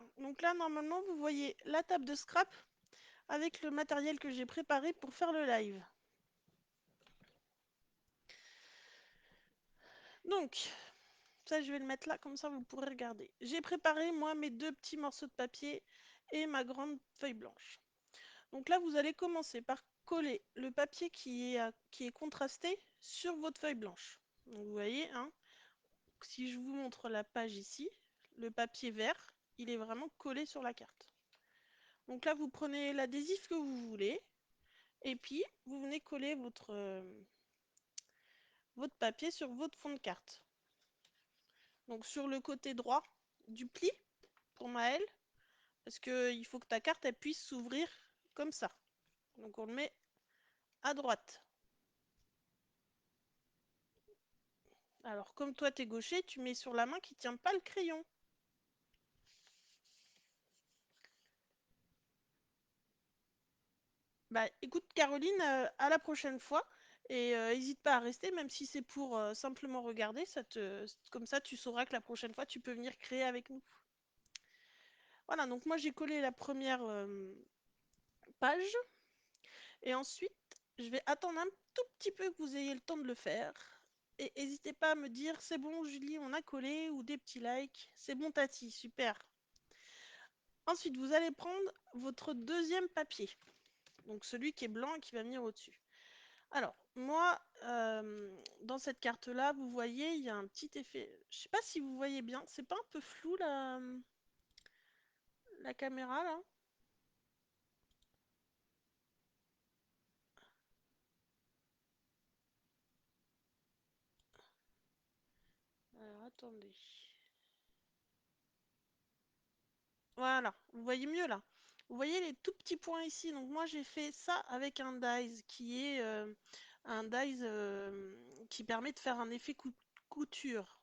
Voilà, donc là normalement vous voyez la table de scrap avec le matériel que j'ai préparé pour faire le live. Donc, ça je vais le mettre là, comme ça vous pourrez regarder. J'ai préparé moi mes deux petits morceaux de papier et ma grande feuille blanche. Donc là vous allez commencer par coller le papier qui est contrasté sur votre feuille blanche. Donc vous voyez, hein, si je vous montre la page ici, le papier vert, il est vraiment collé sur la carte. Donc là vous prenez l'adhésif que vous voulez, et puis vous venez coller votre papier sur votre fond de carte. Donc sur le côté droit du pli, pour Maëlle, parce qu'il faut que ta carte elle puisse s'ouvrir comme ça. Donc on le met à droite. Alors comme toi t'es gaucher, tu mets sur la main qui tient pas le crayon. Bah écoute Caroline, à la prochaine fois. Et n'hésite pas à rester, même si c'est pour simplement regarder. Comme ça tu sauras que la prochaine fois tu peux venir créer avec nous. Voilà, donc moi j'ai collé la première page. Et ensuite, je vais attendre un tout petit peu que vous ayez le temps de le faire. Et n'hésitez pas à me dire c'est bon Julie, on a collé, ou des petits likes. C'est bon Tati, super. Ensuite, vous allez prendre votre deuxième papier. Donc celui qui est blanc et qui va venir au-dessus. Alors, moi, dans cette carte-là, vous voyez, il y a un petit effet. Je sais pas si vous voyez bien. C'est pas un peu flou la caméra là? Alors, attendez. Voilà, vous voyez mieux là. Vous voyez les tout petits points ici. Donc moi j'ai fait ça avec un dies qui est un dies qui permet de faire un effet couture.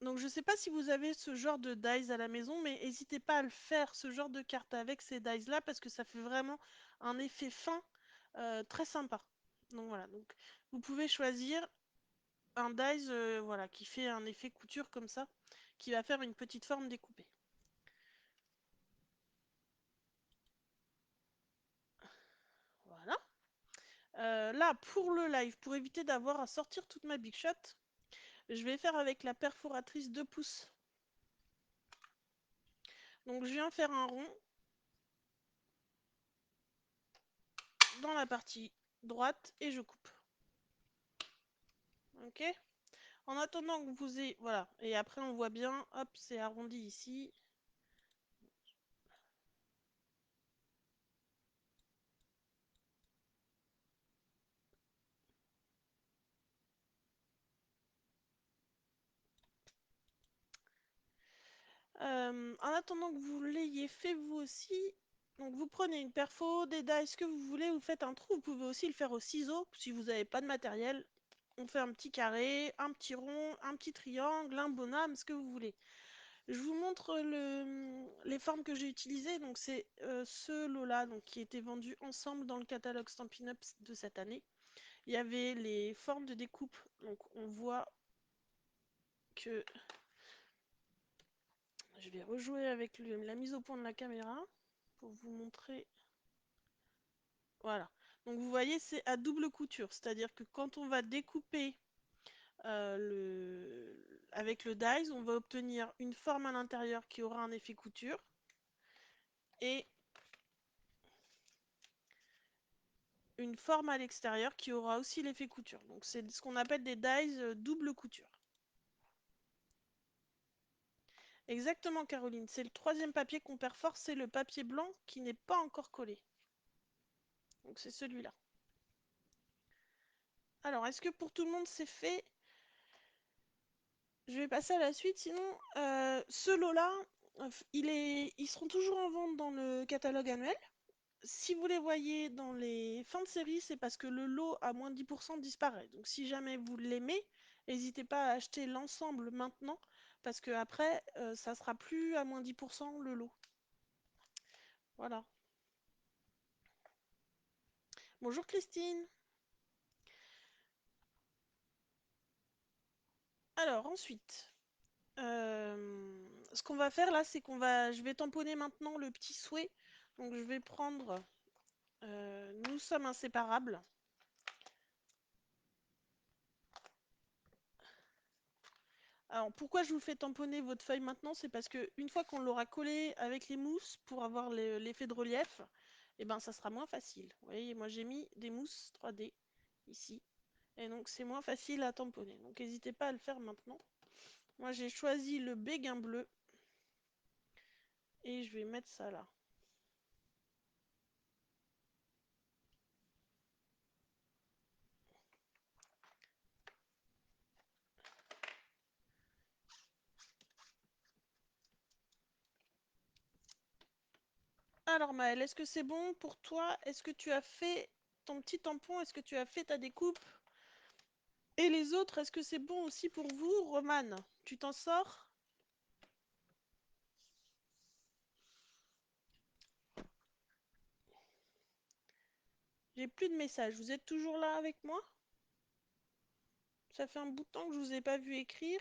Donc je sais pas si vous avez ce genre de dies à la maison, mais n'hésitez pas à le faire, ce genre de carte avec ces dies là, parce que ça fait vraiment un effet fin très sympa. Donc voilà, donc vous pouvez choisir un dies voilà, qui fait un effet couture comme ça, qui va faire une petite forme découpée. Voilà. Là, pour le live, pour éviter d'avoir à sortir toute ma big shot, je vais faire avec la perforatrice 2 pouces. Donc je viens faire un rond dans la partie droite et je coupe. Ok. En attendant que vous ayez... Voilà. Et après on voit bien, hop, c'est arrondi ici. En attendant que vous l'ayez fait vous aussi, donc vous prenez une perfo, des dies que vous voulez, vous faites un trou, vous pouvez aussi le faire au ciseau si vous n'avez pas de matériel. On fait un petit carré, un petit rond, un petit triangle, un bonhomme, ce que vous voulez. Je vous montre les formes que j'ai utilisées. Donc c'est ce lot-là qui était vendu ensemble dans le catalogue Stampin' Up de cette année. Il y avait les formes de découpe. Donc on voit que je vais rejouer avec la mise au point de la caméra pour vous montrer. Voilà. Donc vous voyez, c'est à double couture. C'est-à-dire que quand on va découper avec le dies, on va obtenir une forme à l'intérieur qui aura un effet couture. Et une forme à l'extérieur qui aura aussi l'effet couture. Donc c'est ce qu'on appelle des dies double couture. Exactement Caroline, c'est le troisième papier qu'on perfore, c'est le papier blanc qui n'est pas encore collé. Donc c'est celui-là. Alors est-ce que pour tout le monde c'est fait? Je vais passer à la suite, sinon ce lot-là, ils seront toujours en vente dans le catalogue annuel. Si vous les voyez dans les fins de série, c'est parce que le lot à moins de 10% disparaît. Donc si jamais vous l'aimez, n'hésitez pas à acheter l'ensemble maintenant, parce que après, ça sera plus à moins 10% le lot. Voilà. Bonjour Christine. Alors ensuite, ce qu'on va faire là, c'est je vais tamponner maintenant le petit souhait. Donc je vais prendre nous sommes inséparables. Alors pourquoi je vous fais tamponner votre feuille maintenant? C'est parce que une fois qu'on l'aura collé avec les mousses pour avoir l'effet de relief, et ben ça sera moins facile. Vous voyez, moi j'ai mis des mousses 3D ici. Et donc c'est moins facile à tamponner. Donc n'hésitez pas à le faire maintenant. Moi j'ai choisi le béguin bleu. Et je vais mettre ça là. Alors Maëlle, est-ce que c'est bon pour toi? Est-ce que tu as fait ton petit tampon? Est-ce que tu as fait ta découpe? Et les autres, est-ce que c'est bon aussi pour vous? Romane, tu t'en sors? J'ai plus de messages. Vous êtes toujours là avec moi? Ça fait un bout de temps que je vous ai pas vu écrire.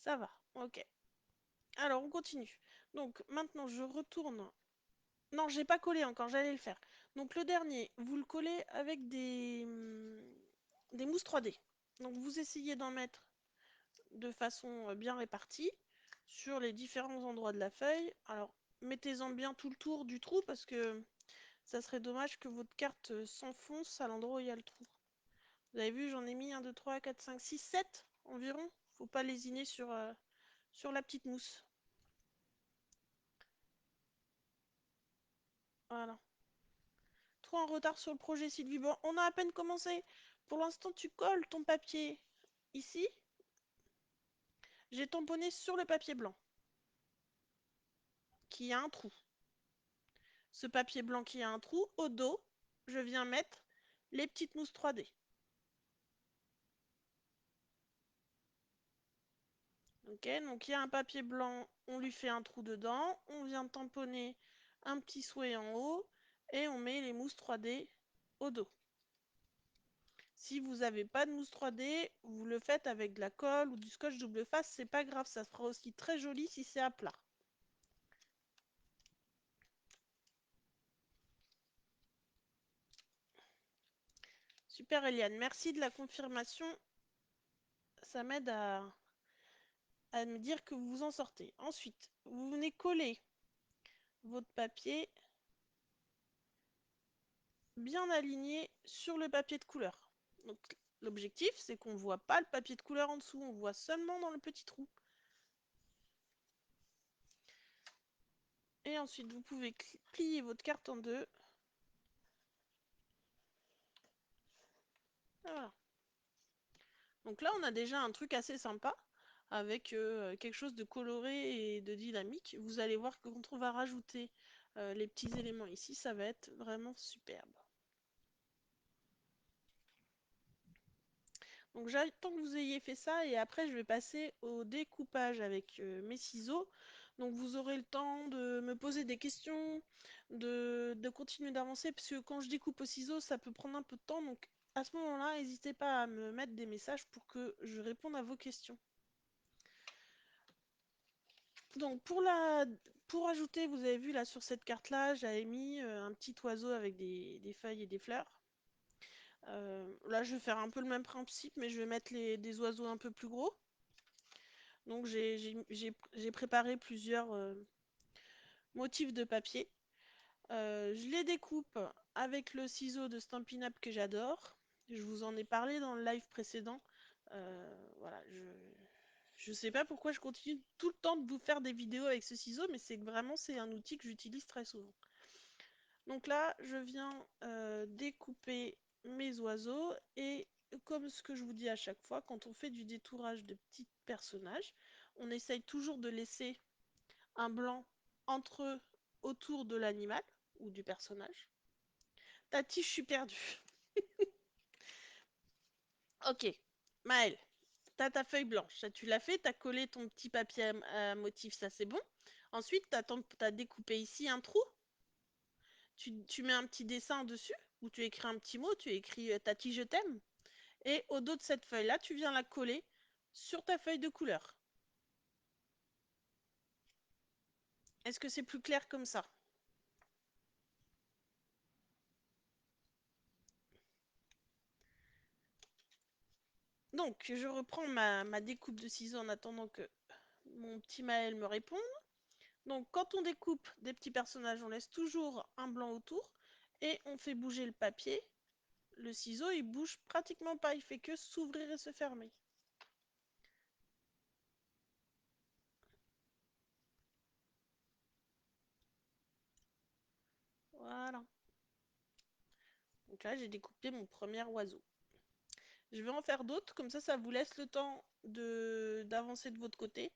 Ça va, ok. Alors on continue. Donc maintenant je retourne. Non, j'ai pas collé encore, j'allais le faire. Donc le dernier, vous le collez avec des mousses 3D. Donc vous essayez d'en mettre de façon bien répartie sur les différents endroits de la feuille. Alors mettez-en bien tout le tour du trou parce que ça serait dommage que votre carte s'enfonce à l'endroit où il y a le trou. Vous avez vu, j'en ai mis 1, 2, 3, 4, 5, 6, 7 environ. Faut pas lésiner sur la petite mousse. Voilà. Trop en retard sur le projet, Sylvie. Bon, on a à peine commencé. Pour l'instant, tu colles ton papier ici. J'ai tamponné sur le papier blanc qui a un trou. Ce papier blanc qui a un trou, au dos, je viens mettre les petites mousses 3D. Ok, donc il y a un papier blanc, on lui fait un trou dedans, on vient tamponner un petit souhait en haut et on met les mousses 3D au dos. Si vous n'avez pas de mousse 3D, vous le faites avec de la colle ou du scotch double face, c'est pas grave, ça sera aussi très joli si c'est à plat. Super Eliane, merci de la confirmation, ça m'aide à me dire que vous vous en sortez. Ensuite, vous venez coller votre papier bien aligné sur le papier de couleur. Donc l'objectif, c'est qu'on ne voit pas le papier de couleur en dessous, on voit seulement dans le petit trou. Et ensuite, vous pouvez plier votre carte en deux. Voilà. Donc là, on a déjà un truc assez sympa avec quelque chose de coloré et de dynamique. Vous allez voir que quand on va rajouter les petits éléments ici, ça va être vraiment superbe. Donc j'attends que vous ayez fait ça et après je vais passer au découpage avec mes ciseaux. Donc vous aurez le temps de me poser des questions, de continuer d'avancer parce que quand je découpe au ciseau ça peut prendre un peu de temps. Donc à ce moment-là, n'hésitez pas à me mettre des messages pour que je réponde à vos questions. Donc pour ajouter, vous avez vu là sur cette carte là, j'avais mis un petit oiseau avec des feuilles et des fleurs. Là je vais faire un peu le même principe mais je vais mettre des oiseaux un peu plus gros. Donc j'ai préparé plusieurs motifs de papier. Je les découpe avec le ciseau de Stampin' Up que j'adore. Je vous en ai parlé dans le live précédent. Voilà, je sais pas pourquoi je continue tout le temps de vous faire des vidéos avec ce ciseau, mais c'est que vraiment c'est un outil que j'utilise très souvent. Donc là, je viens découper mes oiseaux et comme ce que je vous dis à chaque fois, quand on fait du détourage de petits personnages, on essaye toujours de laisser un blanc entre eux autour de l'animal ou du personnage. Tati, je suis perdue. Ok, Maëlle, T'as ta feuille blanche, ça tu l'as fait, t'as collé ton petit papier à motif, ça c'est bon. Ensuite, t'as découpé ici un trou, tu mets un petit dessin dessus, où tu écris un petit mot, tu écris Tati je t'aime, et au dos de cette feuille-là, tu viens la coller sur ta feuille de couleur. Est-ce que c'est plus clair comme ça? Donc, je reprends ma découpe de ciseaux en attendant que mon petit Maël me réponde. Donc, quand on découpe des petits personnages, on laisse toujours un blanc autour et on fait bouger le papier. Le ciseau, il bouge pratiquement pas, il fait que s'ouvrir et se fermer. Voilà. Donc là, j'ai découpé mon premier oiseau. Je vais en faire d'autres, comme ça vous laisse le temps d'avancer de votre côté.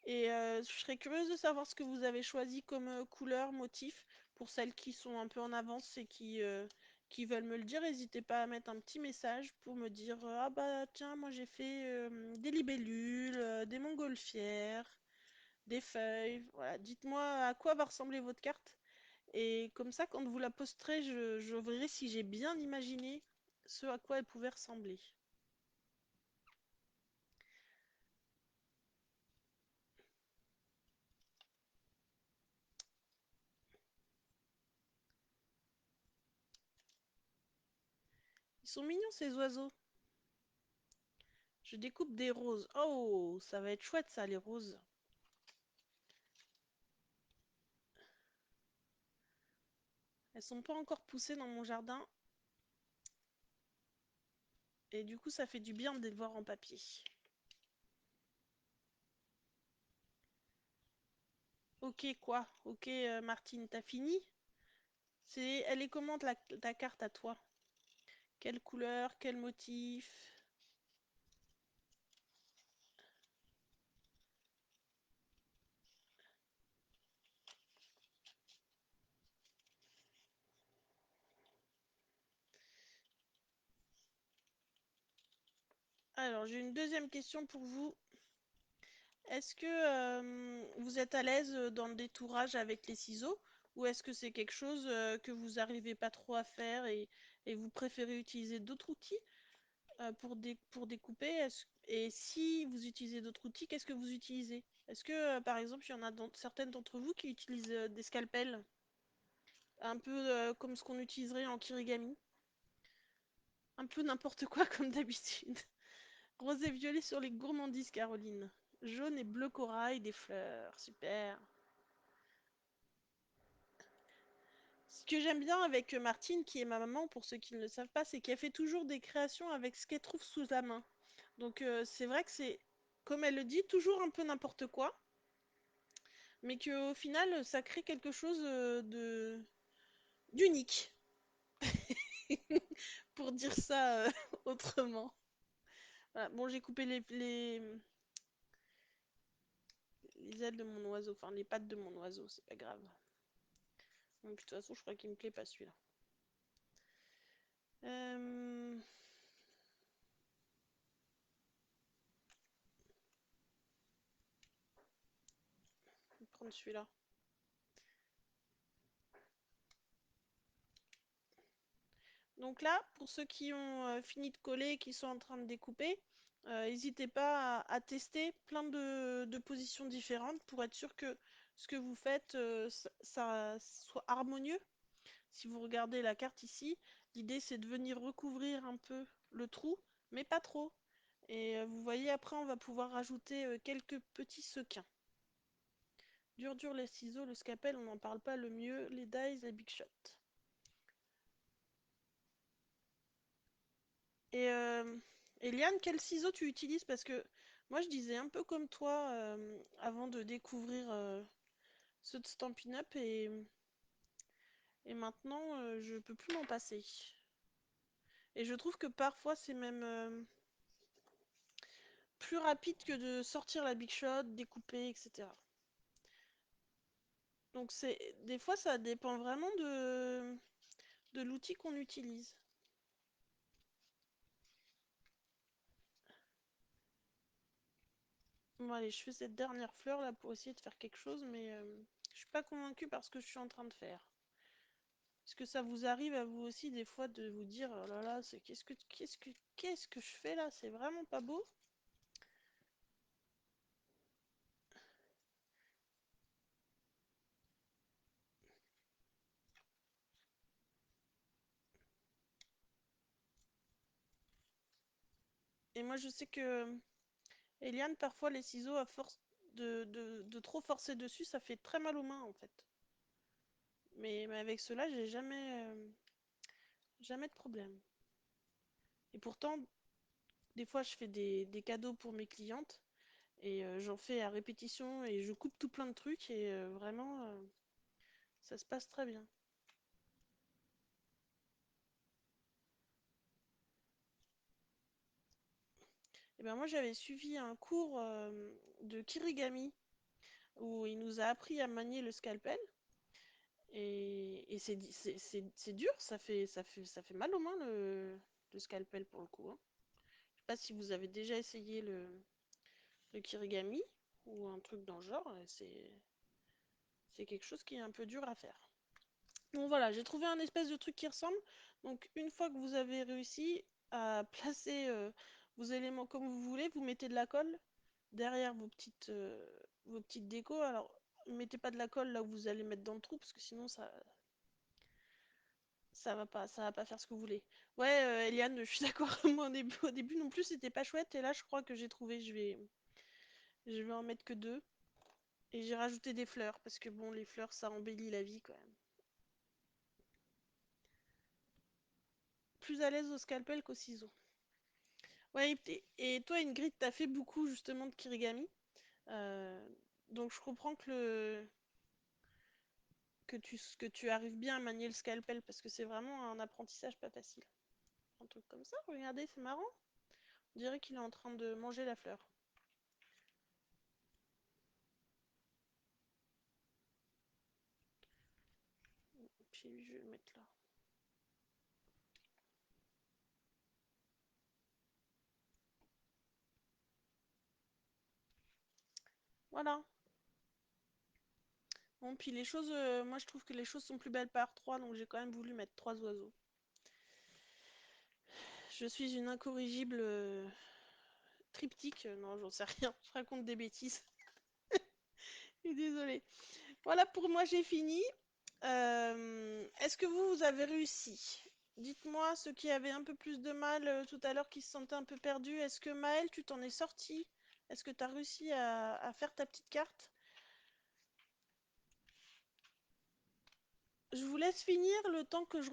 Et je serais curieuse de savoir ce que vous avez choisi comme couleur, motif, pour celles qui sont un peu en avance et qui veulent me le dire. N'hésitez pas à mettre un petit message pour me dire ah bah tiens, moi j'ai fait des libellules, des montgolfières, des feuilles. Voilà, dites-moi à quoi va ressembler votre carte. Et comme ça, quand vous la posterez, je verrai si j'ai bien imaginé ce à quoi elle pouvait ressembler. Ils sont mignons ces oiseaux. Je découpe des roses. Oh, ça va être chouette ça, les roses. Elles sont pas encore poussées dans mon jardin. Et du coup, ça fait du bien de les voir en papier. Ok, quoi? Ok, Martine, t'as fini? Elle est comment ta carte à toi? Quelle couleur? Quel motif? Alors, j'ai une deuxième question pour vous. Est-ce que vous êtes à l'aise dans le détourage avec les ciseaux ou est-ce que c'est quelque chose que vous n'arrivez pas trop à faire et vous préférez utiliser d'autres outils pour découper et si vous utilisez d'autres outils, qu'est-ce que vous utilisez? Est-ce que par exemple, il y en a certaines d'entre vous qui utilisent des scalpels, un peu comme ce qu'on utiliserait en kirigami? Un peu n'importe quoi comme d'habitude. Rose et violet sur les gourmandises, Caroline. Jaune et bleu corail, des fleurs. Super. Ce que j'aime bien avec Martine, qui est ma maman, pour ceux qui ne le savent pas, c'est qu'elle fait toujours des créations avec ce qu'elle trouve sous la main. Donc c'est vrai que c'est, comme elle le dit, toujours un peu n'importe quoi, mais qu'au final, ça crée quelque chose de d'unique, pour dire ça autrement. Voilà. Bon, j'ai coupé les ailes de mon oiseau, enfin les pattes de mon oiseau, c'est pas grave. Donc, de toute façon, je crois qu'il me plaît pas celui-là. Euh... Je vais prendre celui-là. Donc là, pour ceux qui ont fini de coller et qui sont en train de découper, n'hésitez pas à tester plein de positions différentes pour être sûr que ce que vous faites, ça soit harmonieux. Si vous regardez la carte ici, l'idée c'est de venir recouvrir un peu le trou, mais pas trop. Et vous voyez, après, on va pouvoir rajouter quelques petits sequins. Dur, dur les ciseaux, le scalpel, on n'en parle pas, le mieux, les dies, les big shots. Et Eliane, quel ciseau tu utilises? Parce que moi je disais un peu comme toi avant de découvrir ceux de Stampin' Up et maintenant je peux plus m'en passer. Et je trouve que parfois c'est même plus rapide que de sortir la Big Shot, découper, etc. Donc c'est des fois ça dépend vraiment de l'outil qu'on utilise. Bon, allez, je fais cette dernière fleur là pour essayer de faire quelque chose, mais je suis pas convaincue par ce que je suis en train de faire. Est-ce que ça vous arrive à vous aussi des fois de vous dire oh là là, c'est qu'est-ce que je fais là? C'est vraiment pas beau. Et moi je sais que Eliane, parfois les ciseaux à force de trop forcer dessus, ça fait très mal aux mains en fait. Mais avec cela, j'ai jamais de problème. Et pourtant, des fois je fais des cadeaux pour mes clientes et j'en fais à répétition et je coupe tout plein de trucs et vraiment ça se passe très bien. Et ben moi j'avais suivi un cours de kirigami où il nous a appris à manier le scalpel et c'est dur, ça fait mal aux mains le scalpel pour le coup, hein. Je sais pas si vous avez déjà essayé le kirigami ou un truc dans le genre, c'est quelque chose qui est un peu dur à faire. Donc voilà, j'ai trouvé un espèce de truc qui ressemble. Donc une fois que vous avez réussi à placer vos éléments comme vous voulez, vous mettez de la colle derrière vos petites décos. Alors mettez pas de la colle là où vous allez mettre dans le trou parce que sinon ça va pas faire ce que vous voulez. Ouais, Eliane, je suis d'accord. Moi au début non plus c'était pas chouette et là je crois que j'ai trouvé. Je vais en mettre que deux et j'ai rajouté des fleurs parce que bon les fleurs ça embellit la vie quand même. Plus à l'aise au scalpel qu'au ciseau. Ouais, et toi, Ingrid, t'as fait beaucoup justement de kirigami. Euh, donc je comprends que tu arrives bien à manier le scalpel parce que c'est vraiment un apprentissage pas facile. Un truc comme ça, regardez, c'est marrant. On dirait qu'il est en train de manger la fleur. Puis lui, je vais le mettre là. Voilà. Bon, puis les choses, moi je trouve que les choses sont plus belles par trois, donc j'ai quand même voulu mettre trois oiseaux. Je suis une incorrigible triptyque. Non, j'en sais rien. Je raconte des bêtises. Je suis désolée. Voilà, pour moi, j'ai fini. Est-ce que vous avez réussi? Dites-moi, ceux qui avaient un peu plus de mal tout à l'heure, qui se sentaient un peu perdus, est-ce que Maël, tu t'en es sorti? Est-ce que tu as réussi à faire ta petite carte? Je vous laisse finir le temps que je